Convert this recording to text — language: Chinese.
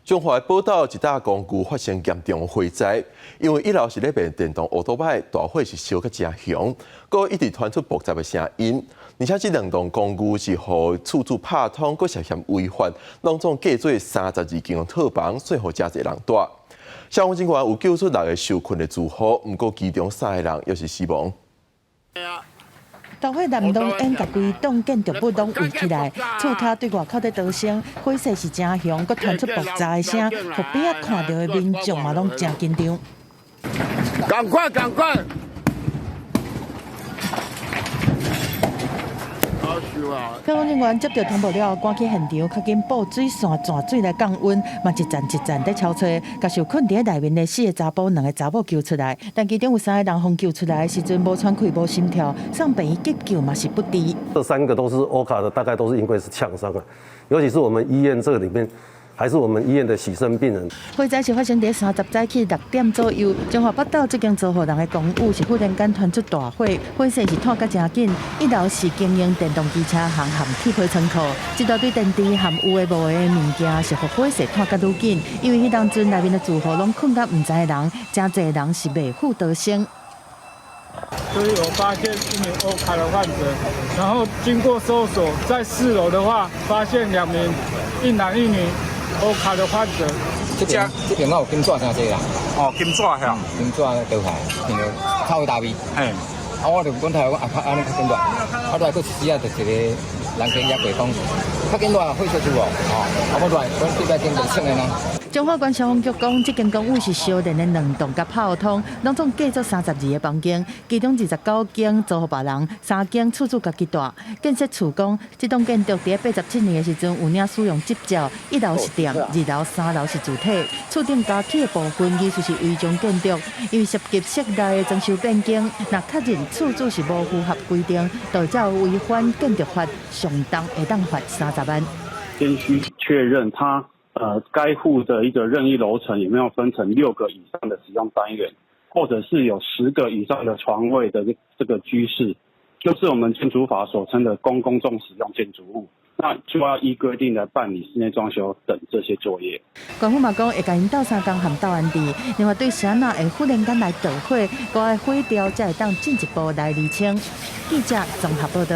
中华报道一大公寓发生严重火灾，因为一楼是咧卖电动奥多摆，大火是烧个真凶，佮一直传出爆炸的声音。而且这两栋公寓是互厝主拍通，佮涉嫌违法，拢总计做32间套房，最后真侪人住。消防警员有救出6个受困的住户，不过其中3个人又是死亡。大火南东沿甲规栋建筑物拢围起来，厝骹对外口在逃生，火势是真凶，佮传出爆炸的声，互边仔看到的民众嘛拢真紧张。赶快，赶快！消防人员接到通报了，赶去现场，较紧布水线转水来降温，嘛一站一站在敲吹，甲受困伫内面的4个查甫、2个查某救出来，但其中有3个人互救出来的时阵无喘气、无心跳，送病院急救嘛是不治。这3个都是欧卡的，大概都是因为是呛伤啊，尤其是我们医院这个里面。还是我们医院的洗肾病人。火灾是发生在30早起6点左右，中华北道这间租户人的公寓是忽然间传出大火，火势是拖甲真紧。1楼是经营电动机车行含铁皮仓库，一大堆电池含有诶无诶物件是互火势拖甲愈紧，因为迄当阵内面的住户拢困甲唔知的人，真侪人是未赴逃生。所以我发现1名欧卡的患者，然后经过搜索，在4楼的话发现2名1男1女。欧卡的患者，这边我有金纸真济啦。哦，金纸吓，金纸掉下，然后臭大味。嘿，我就讲台湾安尼较简单，再来佫死就一个人家也袂讲，较简单火烧住哦，我来，我这边经过清的呢。中华关消防局讲，这间公寓是烧电的2栋甲炮通，拢总计做32个房间，其中29间租予别人，3间厝主家己住。建设处讲，这栋建筑伫87年的时阵有领使用执照，1楼是店，2楼、3楼是主体。厝顶加起的部分依序是违章建筑，因为涉及室内的装修变更，若确认厝主是无符合规定，就会有违反建筑法，上重会当罚30万。先需确认他。该户的一个任意楼层有没有分成6个以上的使用单元，或者是有10个以上的床位的这个居室，就是我们建筑法所称的公众使用建筑物，那就要依规定来办理室内装修等这些作业。官府嘛讲会甲因斗3工含斗安置，另外对啥那会忽然间来导火，该火调才会当进一步来厘清。记者综合报道。